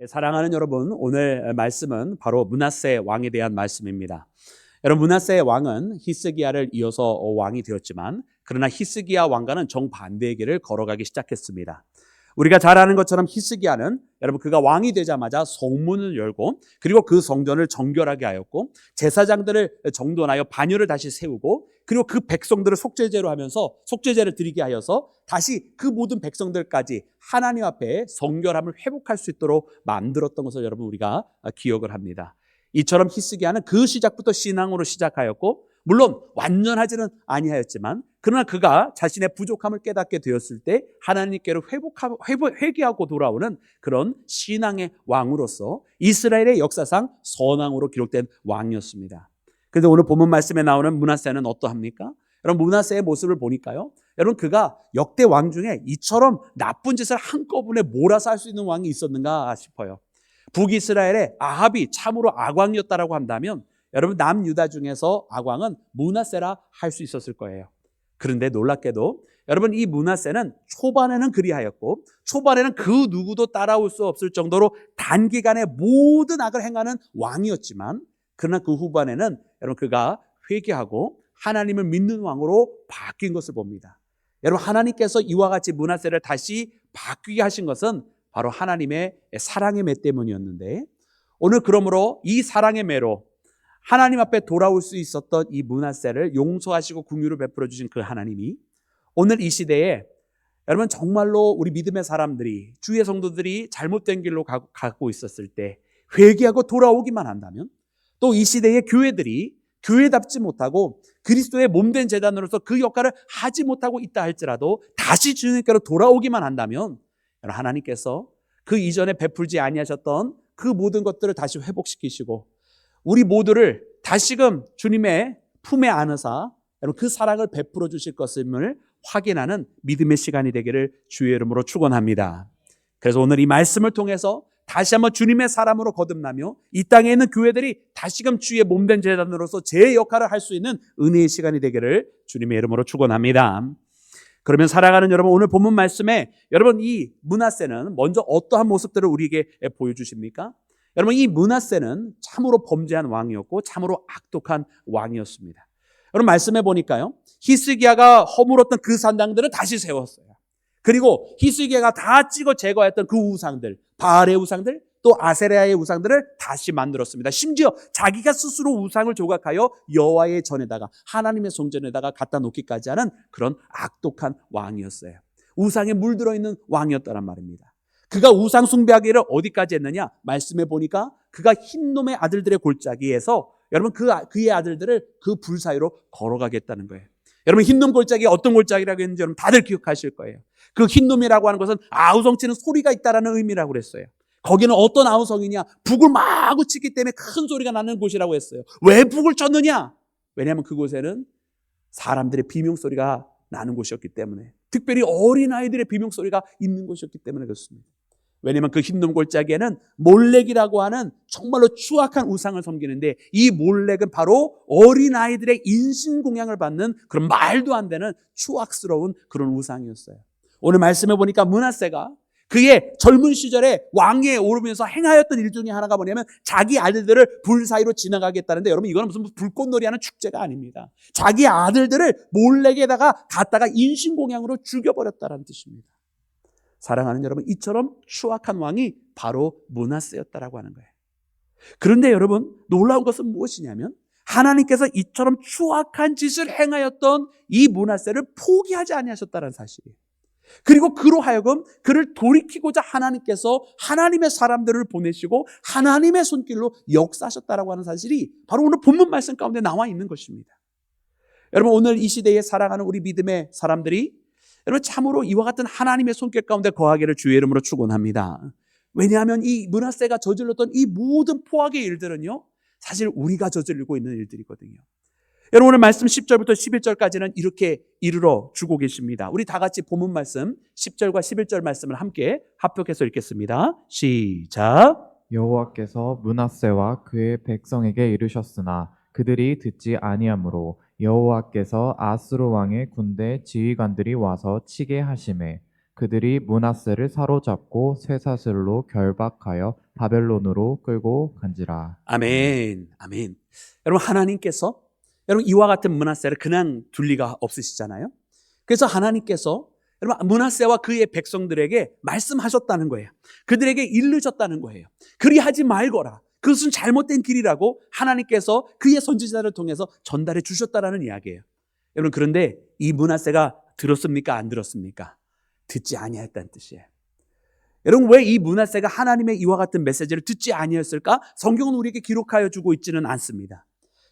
사랑하는 여러분, 오늘 말씀은 바로 므낫세 왕에 대한 말씀입니다. 여러분, 므낫세 왕은 히스기야를 이어서 왕이 되었지만, 그러나 히스기야 왕과는 정반대의 길을 걸어가기 시작했습니다. 우리가 잘 아는 것처럼 히스기야는 여러분 그가 왕이 되자마자 성문을 열고, 그리고 그 성전을 정결하게 하였고, 제사장들을 정돈하여 반열을 다시 세우고, 그리고 그 백성들을 속죄제로 하면서 속죄제를 드리게 하여서 다시 그 모든 백성들까지 하나님 앞에 성결함을 회복할 수 있도록 만들었던 것을 여러분 우리가 기억을 합니다. 이처럼 히스기야는 그 시작부터 신앙으로 시작하였고, 물론 완전하지는 아니하였지만, 그러나 그가 자신의 부족함을 깨닫게 되었을 때 하나님께로 회개하고 돌아오는 그런 신앙의 왕으로서 이스라엘의 역사상 선왕으로 기록된 왕이었습니다. 그런데 오늘 본문 말씀에 나오는 므낫세는 어떠합니까? 여러분, 므낫세의 모습을 보니까요, 여러분 그가 역대 왕 중에 이처럼 나쁜 짓을 한꺼번에 몰아서 할 수 있는 왕이 있었는가 싶어요. 북이스라엘의 아합이 참으로 악왕이었다라고 한다면, 여러분 남유다 중에서 악왕은 므낫세라 할 수 있었을 거예요. 그런데 놀랍게도 여러분 이 므낫세는 초반에는 그리하였고, 초반에는 그 누구도 따라올 수 없을 정도로 단기간에 모든 악을 행하는 왕이었지만, 그러나 그 후반에는 여러분 그가 회개하고 하나님을 믿는 왕으로 바뀐 것을 봅니다. 여러분, 하나님께서 이와 같이 므낫세를 다시 바뀌게 하신 것은 바로 하나님의 사랑의 매 때문이었는데, 오늘 그러므로 이 사랑의 매로 하나님 앞에 돌아올 수 있었던 이 므낫세를 용서하시고 긍휼을 베풀어 주신 그 하나님이 오늘 이 시대에 여러분 정말로 우리 믿음의 사람들이, 주의 성도들이 잘못된 길로 가고 있었을 때 회개하고 돌아오기만 한다면, 또 이 시대의 교회들이 교회답지 못하고 그리스도의 몸된 제단으로서 그 역할을 하지 못하고 있다 할지라도 다시 주님께로 돌아오기만 한다면, 하나님께서 그 이전에 베풀지 아니하셨던 그 모든 것들을 다시 회복시키시고 우리 모두를 다시금 주님의 품에 안으사 그 사랑을 베풀어 주실 것임을 확인하는 믿음의 시간이 되기를 주의 이름으로 축원합니다. 그래서 오늘 이 말씀을 통해서 다시 한번 주님의 사람으로 거듭나며 이 땅에 있는 교회들이 다시금 주의 몸된 제단으로서 제 역할을 할 수 있는 은혜의 시간이 되기를 주님의 이름으로 축원합니다. 그러면 사랑하는 여러분, 오늘 본문 말씀에 여러분 이 므낫세는 먼저 어떠한 모습들을 우리에게 보여주십니까? 여러분, 이 므낫세는 참으로 범죄한 왕이었고 참으로 악독한 왕이었습니다. 여러분, 말씀해 보니까요, 히스기야가 허물었던 그 산당들을 다시 세웠어요. 그리고 히스기야가 다 찍어 제거했던 그 우상들, 바알의 우상들, 또 아세라의 우상들을 다시 만들었습니다. 심지어 자기가 스스로 우상을 조각하여 여호와의 전에다가, 하나님의 성전에다가 갖다 놓기까지 하는 그런 악독한 왕이었어요. 우상에 물들어 있는 왕이었다란 말입니다. 그가 우상 숭배하기를 어디까지 했느냐? 말씀해 보니까 그가 흰놈의 아들들의 골짜기에서 여러분 그의 아들들을 그 불 사이로 걸어가겠다는 거예요. 여러분, 흰놈 골짜기 어떤 골짜기라고 했는지 여러분 다들 기억하실 거예요. 그 흰놈이라고 하는 것은 아우성치는 소리가 있다라는 의미라고 그랬어요. 거기는 어떤 아우성이냐? 북을 마구 치기 때문에 큰 소리가 나는 곳이라고 했어요. 왜 북을 쳤느냐? 왜냐하면 그곳에는 사람들의 비명소리가 나는 곳이었기 때문에, 특별히 어린아이들의 비명소리가 있는 곳이었기 때문에 그렇습니다. 왜냐하면 그 흰놈 골짜기에는 몰렉이라고 하는 정말로 추악한 우상을 섬기는데, 이 몰렉은 바로 어린아이들의 인신공양을 받는 그런 말도 안 되는 추악스러운 그런 우상이었어요. 오늘 말씀해 보니까 므낫세가 그의 젊은 시절에 왕위에 오르면서 행하였던 일 중에 하나가 뭐냐면 자기 아들들을 불 사이로 지나가겠다는데, 여러분 이거는 무슨 불꽃놀이 하는 축제가 아닙니다. 자기 아들들을 몰렉에다가 갖다가 인신공양으로 죽여버렸다는 뜻입니다. 사랑하는 여러분, 이처럼 추악한 왕이 바로 므낫세였다라고 하는 거예요. 그런데 여러분, 놀라운 것은 무엇이냐면 하나님께서 이처럼 추악한 짓을 행하였던 이 므낫세를 포기하지 아니하셨다는 사실이에요. 그리고 그로 하여금 그를 돌이키고자 하나님께서 하나님의 사람들을 보내시고 하나님의 손길로 역사하셨다라고 하는 사실이 바로 오늘 본문 말씀 가운데 나와 있는 것입니다. 여러분, 오늘 이 시대에 살아가는 우리 믿음의 사람들이 여러분 참으로 이와 같은 하나님의 손길 가운데 거하기를 주의 이름으로 축원합니다. 왜냐하면 이 므낫세가 저질렀던 이 모든 포악의 일들은요, 사실 우리가 저지르고 있는 일들이거든요. 여러분, 오늘 말씀 10절부터 11절까지는 이렇게 이르러 주고 계십니다. 우리 다 같이 본문 말씀 10절과 11절 말씀을 함께 합독해서 읽겠습니다. 시작. 여호와께서 므낫세와 그의 백성에게 이르셨으나 그들이 듣지 아니하므로 여호와께서 아스루 왕의 군대 지휘관들이 와서 치게 하시매 그들이 므낫세를 사로잡고 쇠사슬로 결박하여 바벨론으로 끌고 간지라. 아멘. 아멘. 여러분 하나님께서 여러분 이와 같은 므낫세를 그냥 둘 리가 없으시잖아요. 그래서 하나님께서 여러분 므낫세와 그의 백성들에게 말씀하셨다는 거예요. 그들에게 일르셨다는 거예요. 그리하지 말거라. 그것은 잘못된 길이라고 하나님께서 그의 선지자를 통해서 전달해 주셨다라는 이야기예요. 여러분 그런데 이 므낫세가 들었습니까? 안 들었습니까? 듣지 아니했다는 뜻이에요. 여러분 왜 이 므낫세가 하나님의 이와 같은 메시지를 듣지 아니했을까? 성경은 우리에게 기록하여 주고 있지는 않습니다.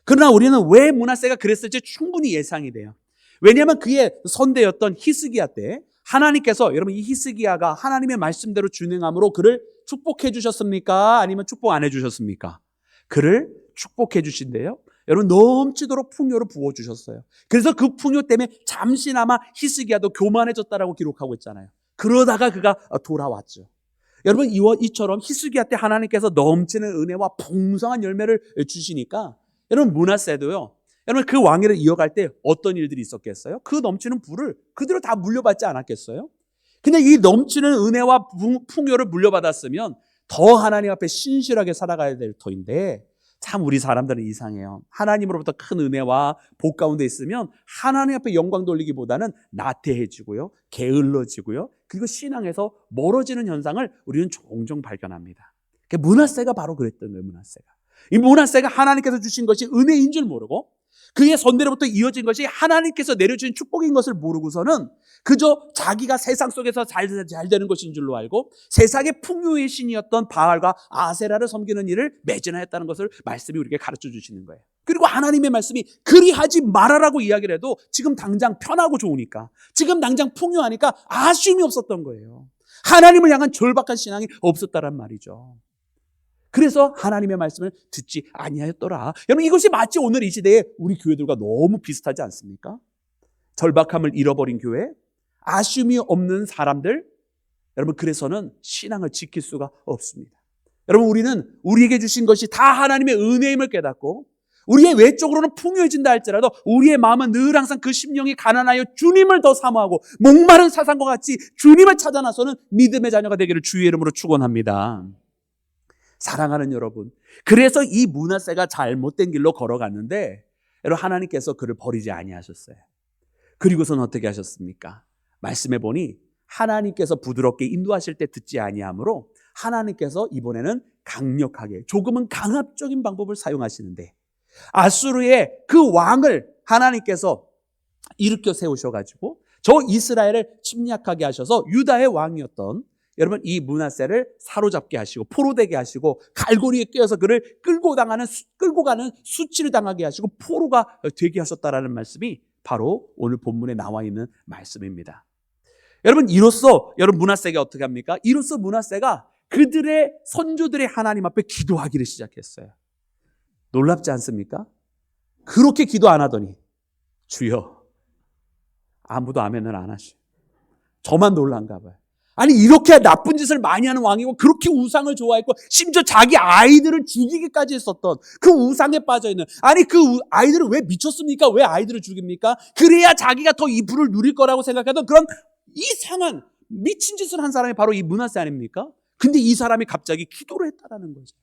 그러나 우리는 왜 므낫세가 그랬을지 충분히 예상이 돼요. 왜냐하면 그의 선대였던 히스기야 때 하나님께서 여러분 이 히스기야가 하나님의 말씀대로 준행함으로 그를 축복해 주셨습니까? 아니면 축복 안 해 주셨습니까? 그를 축복해 주신대요. 여러분 넘치도록 풍요를 부어 주셨어요. 그래서 그 풍요 때문에 잠시나마 히스기야도 교만해졌다라고 기록하고 있잖아요. 그러다가 그가 돌아왔죠. 여러분 이처럼 히스기야 때 하나님께서 넘치는 은혜와 풍성한 열매를 주시니까 여러분 므낫세도요. 여러분 그 왕위를 이어갈 때 어떤 일들이 있었겠어요? 그 넘치는 부를 그대로 다 물려받지 않았겠어요? 근데 이 넘치는 은혜와 풍요를 물려받았으면 더 하나님 앞에 신실하게 살아가야 될 터인데 참 우리 사람들은 이상해요. 하나님으로부터 큰 은혜와 복 가운데 있으면 하나님 앞에 영광 돌리기보다는 나태해지고요, 게을러지고요, 그리고 신앙에서 멀어지는 현상을 우리는 종종 발견합니다. 므낫세가 바로 그랬던 거예요. 이 므낫세가 하나님께서 주신 것이 은혜인 줄 모르고 그의 선대로부터 이어진 것이 하나님께서 내려주신 축복인 것을 모르고서는 그저 자기가 세상 속에서 잘 되는 것인 줄로 알고 세상의 풍요의 신이었던 바알과 아세라를 섬기는 일을 매진하였다는 것을 말씀이 우리에게 가르쳐 주시는 거예요. 그리고 하나님의 말씀이 그리하지 말아라고 이야기를 해도 지금 당장 편하고 좋으니까, 지금 당장 풍요하니까 아쉬움이 없었던 거예요. 하나님을 향한 절박한 신앙이 없었다란 말이죠. 그래서 하나님의 말씀을 듣지 아니하였더라. 여러분 이것이 마치 오늘 이 시대에 우리 교회들과 너무 비슷하지 않습니까? 절박함을 잃어버린 교회, 아쉬움이 없는 사람들, 여러분 그래서는 신앙을 지킬 수가 없습니다. 여러분 우리는 우리에게 주신 것이 다 하나님의 은혜임을 깨닫고 우리의 외적으로는 풍요해진다 할지라도 우리의 마음은 늘 항상 그 심령이 가난하여 주님을 더 사모하고 목마른 사상과 같이 주님을 찾아 나서는 믿음의 자녀가 되기를 주의 이름으로 축원합니다. 사랑하는 여러분, 그래서 이 므낫세가 잘못된 길로 걸어갔는데 여러분 하나님께서 그를 버리지 아니하셨어요. 그리고서는 어떻게 하셨습니까? 말씀해 보니 하나님께서 부드럽게 인도하실 때 듣지 아니하므로 하나님께서 이번에는 강력하게 조금은 강압적인 방법을 사용하시는데 아수르의 그 왕을 하나님께서 일으켜 세우셔가지고 저 이스라엘을 침략하게 하셔서 유다의 왕이었던 여러분 이 므낫세를 사로잡게 하시고 포로되게 하시고 갈고리에 꿰어서 그를 끌고 가는 수치를 당하게 하시고 포로가 되게 하셨다라는 말씀이 바로 오늘 본문에 나와 있는 말씀입니다. 여러분 이로써 여러분 므낫세가 어떻게 합니까? 이로써 므낫세가 그들의 선조들의 하나님 앞에 기도하기를 시작했어요. 놀랍지 않습니까? 그렇게 기도 안 하더니 주여 아무도 아멘을 안 하셔. 저만 놀란가 봐요. 아니 이렇게 나쁜 짓을 많이 하는 왕이고 그렇게 우상을 좋아했고 심지어 자기 아이들을 죽이기까지 했었던 그 우상에 빠져있는, 아니 그 아이들을 왜 미쳤습니까? 왜 아이들을 죽입니까? 그래야 자기가 더 이 부를 누릴 거라고 생각하던 그런 이상한 미친 짓을 한 사람이 바로 이 므낫세 아닙니까? 근데 이 사람이 갑자기 기도를 했다라는 거죠.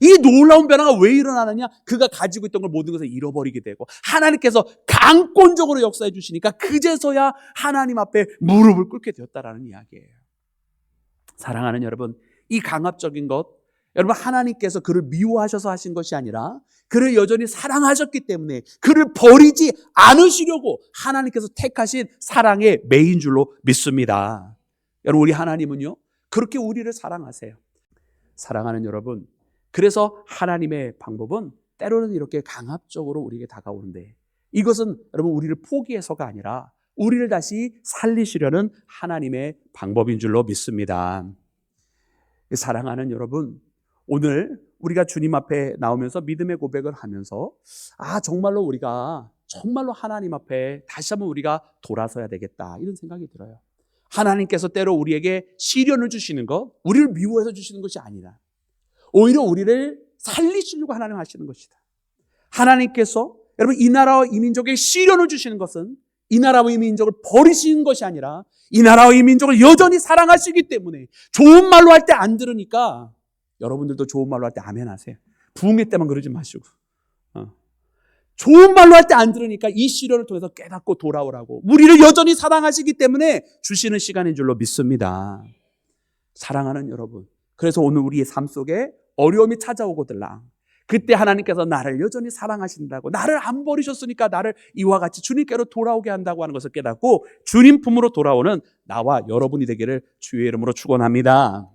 이 놀라운 변화가 왜 일어나느냐? 그가 가지고 있던 걸 모든 것을 잃어버리게 되고 하나님께서 강권적으로 역사해 주시니까 그제서야 하나님 앞에 무릎을 꿇게 되었다라는 이야기예요. 사랑하는 여러분, 이 강압적인 것, 여러분 하나님께서 그를 미워하셔서 하신 것이 아니라 그를 여전히 사랑하셨기 때문에 그를 버리지 않으시려고 하나님께서 택하신 사랑의 매인 줄로 믿습니다. 여러분 우리 하나님은요 그렇게 우리를 사랑하세요. 사랑하는 여러분, 그래서 하나님의 방법은 때로는 이렇게 강압적으로 우리에게 다가오는데 이것은 여러분 우리를 포기해서가 아니라 우리를 다시 살리시려는 하나님의 방법인 줄로 믿습니다. 사랑하는 여러분, 오늘 우리가 주님 앞에 나오면서 믿음의 고백을 하면서 정말로 우리가 정말로 하나님 앞에 다시 한번 우리가 돌아서야 되겠다 이런 생각이 들어요. 하나님께서 때로 우리에게 시련을 주시는 것, 우리를 미워해서 주시는 것이 아니라 오히려 우리를 살리시려고 하나님 하시는 것이다. 하나님께서 여러분 이 나라와 이 민족에 시련을 주시는 것은 이 나라와 이 민족을 버리신 것이 아니라 이 나라와 이 민족을 여전히 사랑하시기 때문에 좋은 말로 할 때 안 들으니까 여러분들도 좋은 말로 할 때 아멘 하세요. 부흥회 때만 그러지 마시고. 좋은 말로 할 때 안 들으니까 이 시련을 통해서 깨닫고 돌아오라고. 우리를 여전히 사랑하시기 때문에 주시는 시간인 줄로 믿습니다. 사랑하는 여러분. 그래서 오늘 우리의 삶 속에 어려움이 찾아오거들랑 그때 하나님께서 나를 여전히 사랑하신다고, 나를 안 버리셨으니까 나를 이와 같이 주님께로 돌아오게 한다고 하는 것을 깨닫고 주님 품으로 돌아오는 나와 여러분이 되기를 주의 이름으로 축원합니다.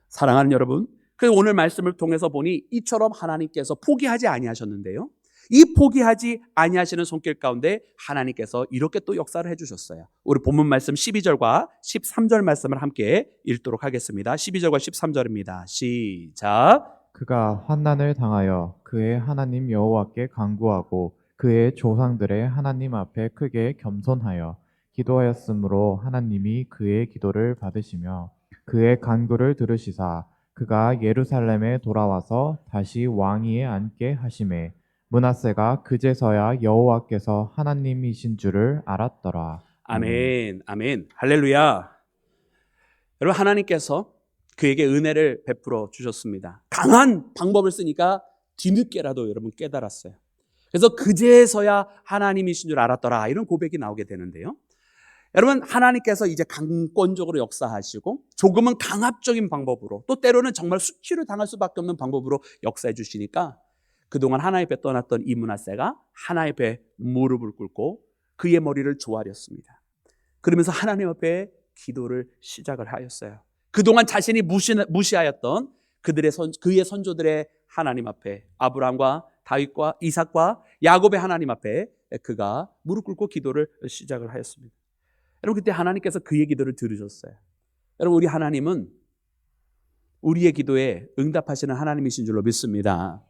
사랑하는 여러분, 그래서 오늘 말씀을 통해서 보니 이처럼 하나님께서 포기하지 아니하셨는데요, 이 포기하지 아니하시는 손길 가운데 하나님께서 이렇게 또 역사를 해주셨어요. 우리 본문 말씀 12절과 13절 말씀을 함께 읽도록 하겠습니다. 12절과 13절입니다. 시작. 그가 환난을 당하여 그의 하나님 여호와께 간구하고 그의 조상들의 하나님 앞에 크게 겸손하여 기도하였으므로 하나님이 그의 기도를 받으시며 그의 간구를 들으시사 그가 예루살렘에 돌아와서 다시 왕위에 앉게 하시매 므낫세가 그제서야 여호와께서 하나님이신 줄을 알았더라. 아멘, 아멘, 할렐루야. 여러분, 하나님께서 그에게 은혜를 베풀어 주셨습니다. 강한 방법을 쓰니까 뒤늦게라도 여러분 깨달았어요. 그래서 그제서야 하나님이신 줄 알았더라, 이런 고백이 나오게 되는데요, 여러분, 하나님께서 이제 강권적으로 역사하시고 조금은 강압적인 방법으로, 또 때로는 정말 수치를 당할 수밖에 없는 방법으로 역사해 주시니까 그동안 하나님 앞에 떠났던 이 므낫세가 하나님 앞에 무릎을 꿇고 그의 머리를 조아렸습니다. 그러면서 하나님 앞에 기도를 시작을 하였어요. 그동안 자신이 무시하였던 그의 선조들의 하나님 앞에, 아브라함과 다윗과 이삭과 야곱의 하나님 앞에 그가 무릎 꿇고 기도를 시작을 하였습니다. 여러분, 그때 하나님께서 그의 기도를 들으셨어요. 여러분, 우리 하나님은 우리의 기도에 응답하시는 하나님이신 줄로 믿습니다.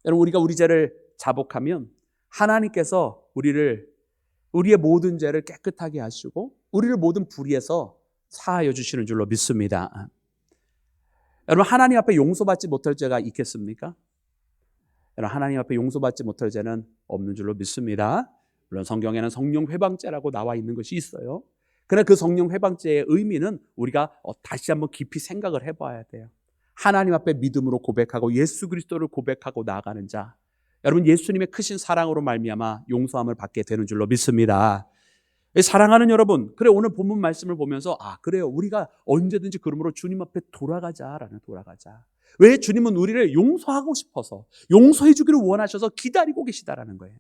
여러분, 우리가 우리 죄를 자복하면 하나님께서 우리의 모든 죄를 깨끗하게 하시고 우리를 모든 불의에서 사하여 주시는 줄로 믿습니다. 여러분, 하나님 앞에 용서받지 못할 죄가 있겠습니까? 여러분, 하나님 앞에 용서받지 못할 죄는 없는 줄로 믿습니다. 물론 성경에는 성령 회방죄라고 나와 있는 것이 있어요. 그러나 그 성령 회방죄의 의미는 우리가 다시 한번 깊이 생각을 해봐야 돼요. 하나님 앞에 믿음으로 고백하고 예수 그리스도를 고백하고 나아가는 자, 여러분, 예수님의 크신 사랑으로 말미암아 용서함을 받게 되는 줄로 믿습니다. 사랑하는 여러분, 그래, 오늘 본문 말씀을 보면서 그래요, 우리가 언제든지 그러므로 주님 앞에 돌아가자. 왜? 주님은 우리를 용서하고 싶어서, 용서해 주기를 원하셔서 기다리고 계시다라는 거예요.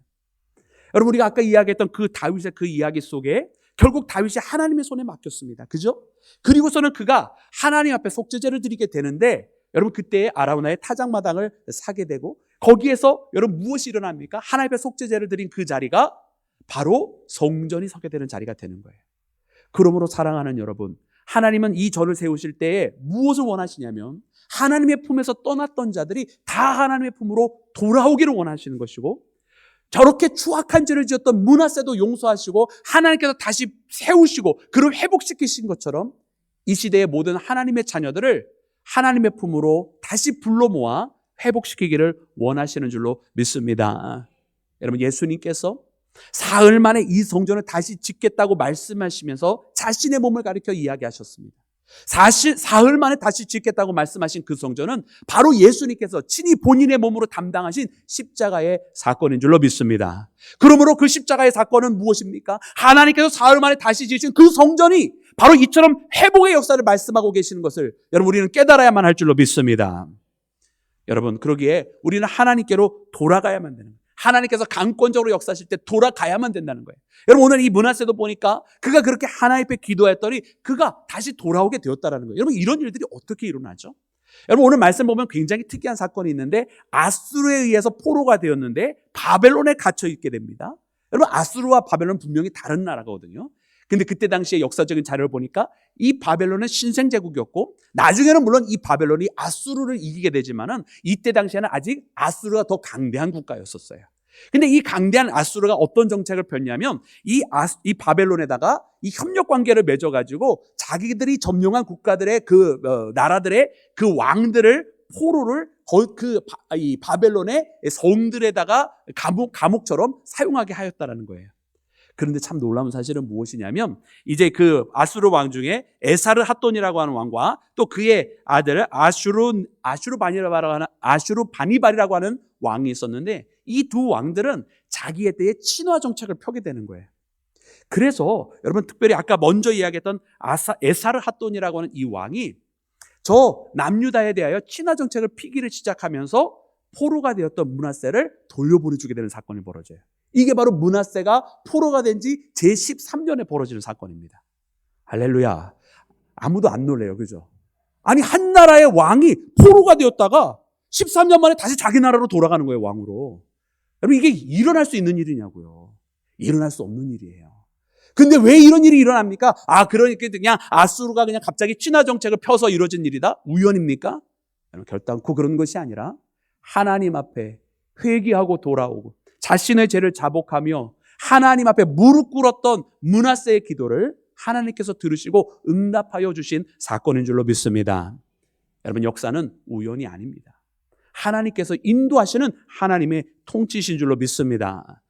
여러분, 우리가 아까 이야기했던 그 다윗의 그 이야기 속에 결국 다윗이 하나님의 손에 맡겼습니다. 그죠? 그리고서는 그가 하나님 앞에 속죄제를 드리게 되는데, 여러분, 그때 아라우나의 타작마당을 사게 되고 거기에서 여러분 무엇이 일어납니까? 하나님 앞에 속죄제를 드린 그 자리가 바로 성전이 서게 되는 자리가 되는 거예요. 그러므로 사랑하는 여러분, 하나님은 이 전을 세우실 때에 무엇을 원하시냐면 하나님의 품에서 떠났던 자들이 다 하나님의 품으로 돌아오기를 원하시는 것이고, 저렇게 추악한 죄를 지었던 므낫세도 용서하시고 하나님께서 다시 세우시고 그를 회복시키신 것처럼 이 시대의 모든 하나님의 자녀들을 하나님의 품으로 다시 불러 모아 회복시키기를 원하시는 줄로 믿습니다. 여러분, 예수님께서 사흘 만에 이 성전을 다시 짓겠다고 말씀하시면서 자신의 몸을 가리켜 이야기하셨습니다. 사흘 만에 다시 짓겠다고 말씀하신 그 성전은 바로 예수님께서 친히 본인의 몸으로 담당하신 십자가의 사건인 줄로 믿습니다. 그러므로 그 십자가의 사건은 무엇입니까? 하나님께서 사흘 만에 다시 지으신 그 성전이 바로 이처럼 회복의 역사를 말씀하고 계시는 것을 여러분, 우리는 깨달아야만 할 줄로 믿습니다. 여러분, 그러기에 우리는 하나님께로 돌아가야만 되는 거예요. 하나님께서 강권적으로 역사하실 때 돌아가야만 된다는 거예요. 여러분, 오늘 이 므낫세도 보니까 그가 그렇게 하나님 앞에 기도했더니 그가 다시 돌아오게 되었다는 거예요. 여러분, 이런 일들이 어떻게 일어나죠? 여러분, 오늘 말씀 보면 굉장히 특이한 사건이 있는데, 아수르에 의해서 포로가 되었는데 바벨론에 갇혀 있게 됩니다. 여러분, 아수르와 바벨론은 분명히 다른 나라거든요. 근데 그때 당시에 역사적인 자료를 보니까 이 바벨론은 신생제국이었고, 나중에는 물론 이 바벨론이 아수르를 이기게 되지만은 이때 당시에는 아직 아수르가 더 강대한 국가였었어요. 근데 이 강대한 아수르가 어떤 정책을 폈냐면 이 바벨론에다가 이 협력 관계를 맺어가지고 자기들이 점령한 국가들의 나라들의 그 왕들을, 포로를 이 바벨론의 성들에다가 감옥처럼 사용하게 하였다라는 거예요. 그런데 참 놀라운 사실은 무엇이냐면 이제 그 아수르 왕 중에 에사르 핫돈이라고 하는 왕과 또 그의 아들 아슈르바니발이라고 하는 왕이 있었는데 이 두 왕들은 자기의 때에 친화 정책을 펴게 되는 거예요. 그래서 여러분 특별히 아까 먼저 이야기했던 에사르 핫돈이라고 하는 이 왕이 저 남유다에 대하여 친화 정책을 피기를 시작하면서 포로가 되었던 므낫세를 돌려보내주게 되는 사건이 벌어져요. 이게 바로 므낫세가 포로가 된 지 제13년에 벌어지는 사건입니다. 할렐루야. 아무도 안 놀래요. 그죠? 아니 한 나라의 왕이 포로가 되었다가 13년 만에 다시 자기 나라로 돌아가는 거예요. 왕으로. 여러분 이게 일어날 수 있는 일이냐고요. 일어날 수 없는 일이에요. 근데 왜 이런 일이 일어납니까? 그러니까 그냥 아수르가 그냥 갑자기 친화 정책을 펴서 이루어진 일이다? 우연입니까? 결단코 그런 것이 아니라 하나님 앞에 회개하고 돌아오고 자신의 죄를 자복하며 하나님 앞에 무릎 꿇었던 므낫세의 기도를 하나님께서 들으시고 응답하여 주신 사건인 줄로 믿습니다. 여러분 역사는 우연이 아닙니다. 하나님께서 인도하시는 하나님의 통치신 줄로 믿습니다.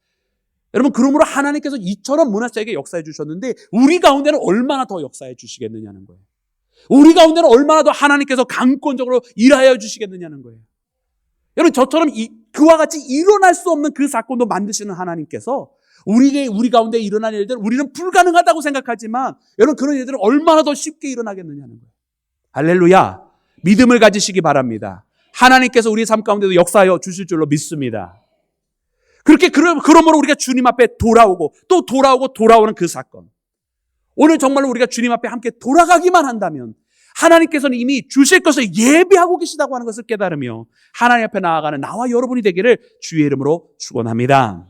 여러분 그러므로 하나님께서 이처럼 므낫세에게 역사해 주셨는데 우리 가운데는 얼마나 더 역사해 주시겠느냐는 거예요. 우리 가운데는 얼마나 더 하나님께서 강권적으로 일하여 주시겠느냐는 거예요. 여러분 저처럼 그와 같이 일어날 수 없는 그 사건도 만드시는 하나님께서 우리 가운데 일어난 일들 우리는 불가능하다고 생각하지만 여러분 그런 일들은 얼마나 더 쉽게 일어나겠느냐는 거예요. 할렐루야. 믿음을 가지시기 바랍니다. 하나님께서 우리 삶 가운데도 역사하여 주실 줄로 믿습니다. 그러므로 우리가 주님 앞에 돌아오고 또 돌아오는 그 사건. 오늘 정말로 우리가 주님 앞에 함께 돌아가기만 한다면 하나님께서는 이미 주실 것을 예비하고 계시다고 하는 것을 깨달으며 하나님 앞에 나아가는 나와 여러분이 되기를 주의 이름으로 축원합니다.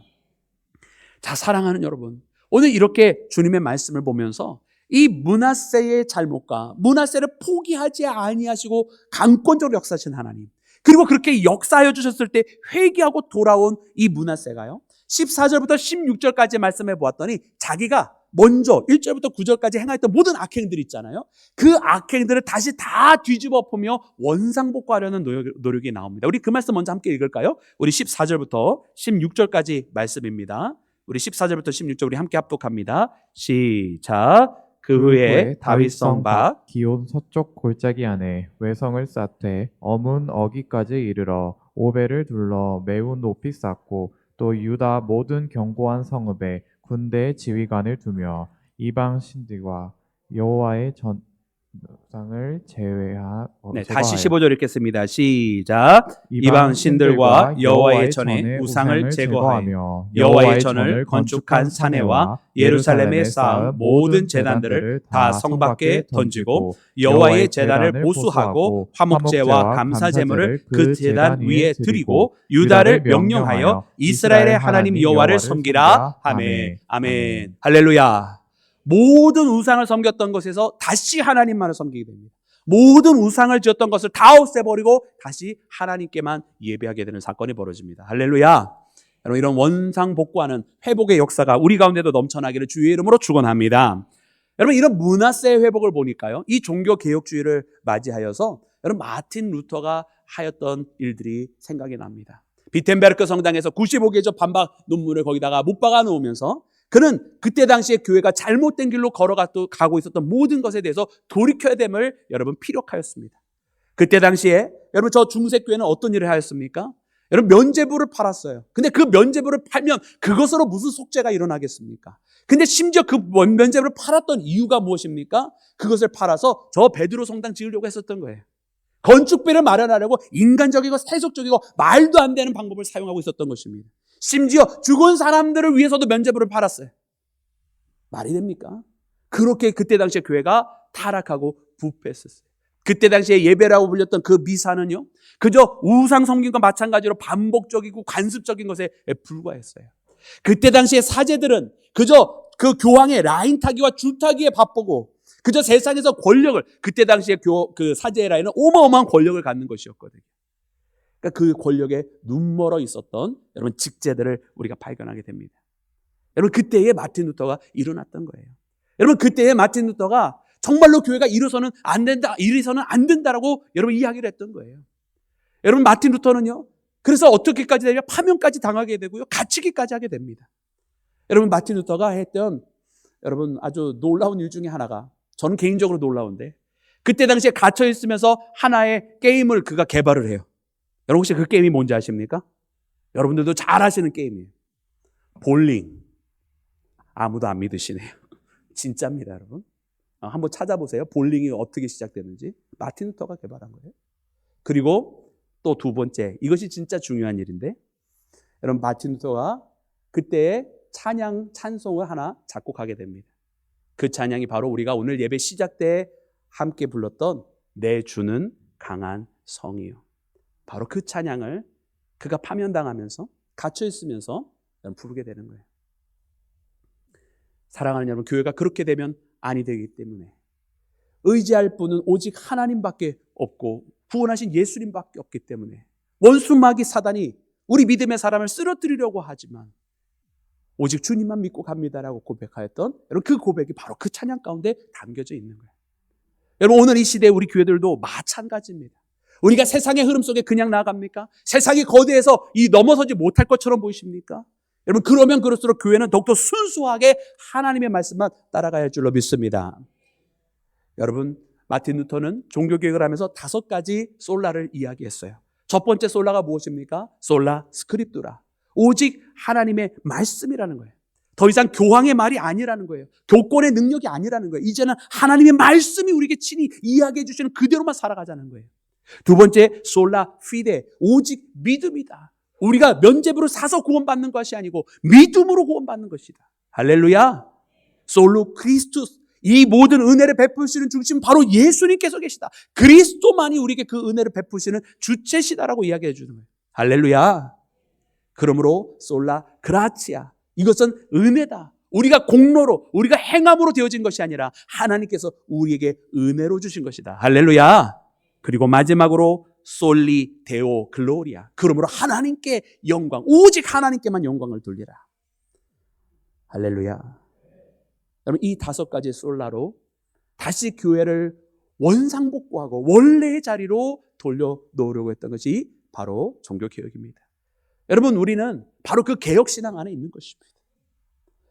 자, 사랑하는 여러분, 오늘 이렇게 주님의 말씀을 보면서 이 므낫세의 잘못과 므낫세를 포기하지 아니하시고 강권적으로 역사하신 하나님, 그리고 그렇게 역사하여 주셨을 때 회개하고 돌아온 이 므낫세가요 14절부터 16절까지 말씀해 보았더니 자기가 먼저 1절부터 9절까지 행하였던 모든 악행들 있잖아요. 그 악행들을 다시 다 뒤집어 엎으며 원상복구하려는 노력이 나옵니다. 우리 그 말씀 먼저 함께 읽을까요? 우리 14절부터 16절까지 말씀입니다. 우리 14절부터 16절 우리 함께 합독합니다. 시작. 그 후에 다윗성 밖 기온 서쪽 골짜기 안에 외성을 쌓되 어문 어기까지 이르러 오벨을 둘러 매우 높이 쌓고 또 유다 모든 견고한 성읍에 군대의 지휘관을 두며 이방 신들과 여호와의 전상을 다시 15절 읽겠습니다. 시작. 이방 신들과 여호와의 전에 우상을 제거하며 여호와의 전을 건축한 사내와 예루살렘에 쌓은 모든 제단들을 다 성 밖에 던지고 여호와의 제단을 보수하고 화목제와 감사 제물을 그 제단 위에 드리고 유다를 명령하여 이스라엘의 하나님 여호와를 섬기라 하매. 아멘. 할렐루야. 모든 우상을 섬겼던 것에서 다시 하나님만을 섬기게 됩니다. 모든 우상을 지었던 것을 다 없애버리고 다시 하나님께만 예배하게 되는 사건이 벌어집니다. 할렐루야. 여러분 이런 원상복구하는 회복의 역사가 우리 가운데도 넘쳐나기를 주의 이름으로 축원합니다. 여러분 이런 므낫세의 회복을 보니까요, 이 종교개혁주의를 맞이하여서 여러분 마틴 루터가 하였던 일들이 생각이 납니다. 비텐베르크 성당에서 95개조 반박 논문을 거기다가 못 박아 놓으면서 그는 그때 당시에 교회가 잘못된 길로 걸어가고 있었던 모든 것에 대해서 돌이켜야 됨을 여러분 피력하였습니다. 그때 당시에 여러분 저 중세교회는 어떤 일을 하였습니까? 여러분 면죄부를 팔았어요. 근데 그 면죄부를 팔면 그것으로 무슨 속죄가 일어나겠습니까? 근데 심지어 그 면죄부를 팔았던 이유가 무엇입니까? 그것을 팔아서 저 베드로 성당 지으려고 했었던 거예요. 건축비를 마련하려고 인간적이고 세속적이고 말도 안 되는 방법을 사용하고 있었던 것입니다. 심지어 죽은 사람들을 위해서도 면죄부를 팔았어요. 말이 됩니까? 그렇게 그때 당시에 교회가 타락하고 부패했었어요. 그때 당시에 예배라고 불렸던 그 미사는요, 그저 우상 섬김과 마찬가지로 반복적이고 관습적인 것에 불과했어요. 그때 당시에 사제들은 그저 그 교황의 라인 타기와 줄 타기에 바쁘고 그저 세상에서 권력을, 그때 당시에 그 사제의 라인은 어마어마한 권력을 갖는 것이었거든요. 그러니까 그 권력에 눈멀어 있었던 여러분 직제들을 우리가 발견하게 됩니다. 여러분 그때의 마틴 루터가 일어났던 거예요. 여러분 그때의 마틴 루터가 정말로 교회가 이래서는 안 된다라고 여러분 이야기를 했던 거예요. 여러분 마틴 루터는요, 그래서 어떻게까지 되냐, 파면까지 당하게 되고요, 갇히기까지 하게 됩니다. 여러분 마틴 루터가 했던 여러분 아주 놀라운 일 중에 하나가, 저는 개인적으로 놀라운데, 그때 당시에 갇혀 있으면서 하나의 게임을 그가 개발을 해요. 여러분 혹시 그 게임이 뭔지 아십니까? 여러분들도 잘 아시는 게임이에요. 볼링. 아무도 안 믿으시네요. 진짜입니다, 여러분. 한번 찾아보세요. 볼링이 어떻게 시작되는지. 마틴 루터가 개발한 거예요. 그리고 또 두 번째, 이것이 진짜 중요한 일인데, 여러분 마틴 루터가 그때 찬송을 하나 작곡하게 됩니다. 그 찬양이 바로 우리가 오늘 예배 시작 때 함께 불렀던 내 주는 강한 성이요. 바로 그 찬양을 그가 파면당하면서 갇혀 있으면서 부르게 되는 거예요. 사랑하는 여러분, 교회가 그렇게 되면 아니 되기 때문에 의지할 분은 오직 하나님밖에 없고 구원하신 예수님밖에 없기 때문에 원수 마귀 사단이 우리 믿음의 사람을 쓰러뜨리려고 하지만 오직 주님만 믿고 갑니다라고 고백하였던, 여러분 그 고백이 바로 그 찬양 가운데 담겨져 있는 거예요. 여러분 오늘 이 시대에 우리 교회들도 마찬가지입니다. 우리가 세상의 흐름 속에 그냥 나아갑니까? 세상이 거대해서 이 넘어서지 못할 것처럼 보이십니까? 여러분 그러면 그럴수록 교회는 더욱더 순수하게 하나님의 말씀만 따라가야 할 줄로 믿습니다. 여러분 마틴 루터는 종교개혁을 하면서 5가지 솔라를 이야기했어요. 첫 번째 솔라가 무엇입니까? 솔라 스크립투라. 오직 하나님의 말씀이라는 거예요. 더 이상 교황의 말이 아니라는 거예요. 교권의 능력이 아니라는 거예요. 이제는 하나님의 말씀이 우리에게 친히 이야기해 주시는 그대로만 살아가자는 거예요. 두 번째 솔라 피데, 오직 믿음이다. 우리가 면죄부를 사서 구원받는 것이 아니고 믿음으로 구원받는 것이다. 할렐루야. 솔로 크리스투스, 이 모든 은혜를 베푸시는 중심은 바로 예수님께서 계시다. 그리스도만이 우리에게 그 은혜를 베푸시는 주체시다라고 이야기해 주는 거예요. 할렐루야. 그러므로 솔라 그라치아, 이것은 은혜다. 우리가 공로로, 우리가 행함으로 되어진 것이 아니라 하나님께서 우리에게 은혜로 주신 것이다. 할렐루야. 그리고 마지막으로 솔리 데오 글로리아, 그러므로 하나님께 영광, 오직 하나님께만 영광을 돌리라. 할렐루야. 여러분 이 5가지 솔라로 다시 교회를 원상복구하고 원래의 자리로 돌려놓으려고 했던 것이 바로 종교개혁입니다. 여러분 우리는 바로 그 개혁신앙 안에 있는 것입니다.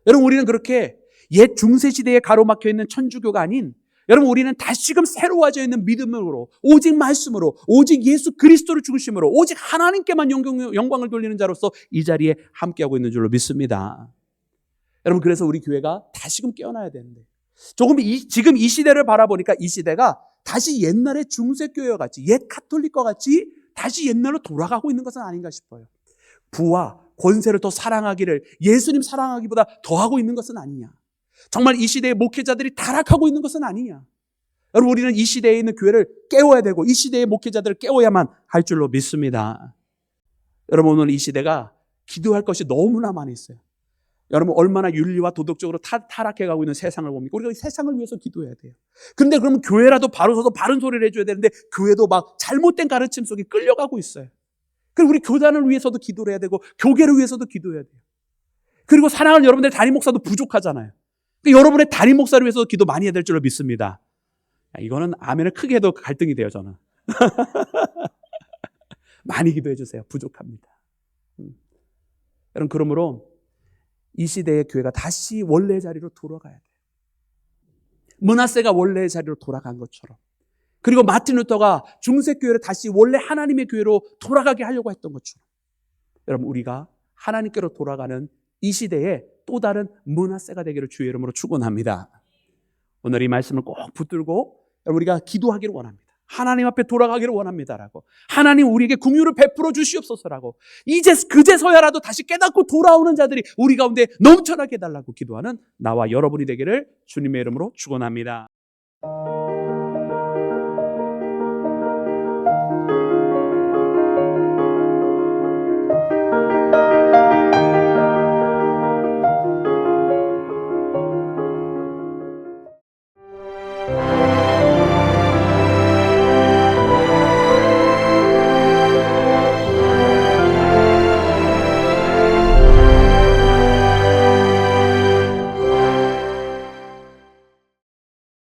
여러분 우리는 그렇게 옛 중세시대에 가로막혀 있는 천주교가 아닌, 여러분 우리는 다시금 새로워져 있는 믿음으로, 오직 말씀으로, 오직 예수 그리스도를 중심으로, 오직 하나님께만 영광을 돌리는 자로서 이 자리에 함께하고 있는 줄로 믿습니다. 여러분 그래서 우리 교회가 다시금 깨어나야 되는데, 지금 이 시대를 바라보니까 이 시대가 다시 옛날의 중세교회와 같이, 옛 카톨릭과 같이 다시 옛날로 돌아가고 있는 것은 아닌가 싶어요. 부와 권세를 더 사랑하기를 예수님 사랑하기보다 더하고 있는 것은 아니냐. 정말 이 시대의 목회자들이 타락하고 있는 것은 아니냐. 여러분 우리는 이 시대에 있는 교회를 깨워야 되고 이 시대의 목회자들을 깨워야만 할 줄로 믿습니다. 여러분 오늘 이 시대가 기도할 것이 너무나 많이 있어요. 여러분 얼마나 윤리와 도덕적으로 타락해가고 있는 세상을 봅니까? 우리가 이 세상을 위해서 기도해야 돼요. 근데 그러면 교회라도 바로 서서 바른 소리를 해줘야 되는데 교회도 막 잘못된 가르침 속에 끌려가고 있어요. 그리고 우리 교단을 위해서도 기도를 해야 되고 교계를 위해서도 기도해야 돼요. 그리고 사랑하는 여러분들 담임 목사도 부족하잖아요. 그러니까 여러분의 담임 목사를 위해서 기도 많이 해야 될 줄로 믿습니다. 이거는 아멘을 크게 해도 갈등이 돼요, 저는. 많이 기도해 주세요. 부족합니다. 여러분 그러므로 이 시대의 교회가 다시 원래의 자리로 돌아가야 돼요. 므낫세가 원래의 자리로 돌아간 것처럼, 그리고 마틴 루터가 중세교회를 다시 원래 하나님의 교회로 돌아가게 하려고 했던 것처럼, 여러분 우리가 하나님께로 돌아가는 이 시대에 또 다른 므낫세가 되기를 주의 이름으로 축원합니다. 오늘 이 말씀을 꼭 붙들고 우리가 기도하기를 원합니다. 하나님 앞에 돌아가기를 원합니다라고, 하나님 우리에게 긍휼을 베풀어 주시옵소서라고, 이제 그제서야라도 다시 깨닫고 돌아오는 자들이 우리 가운데 넘쳐나게 해달라고 기도하는 나와 여러분이 되기를 주님의 이름으로 축원합니다.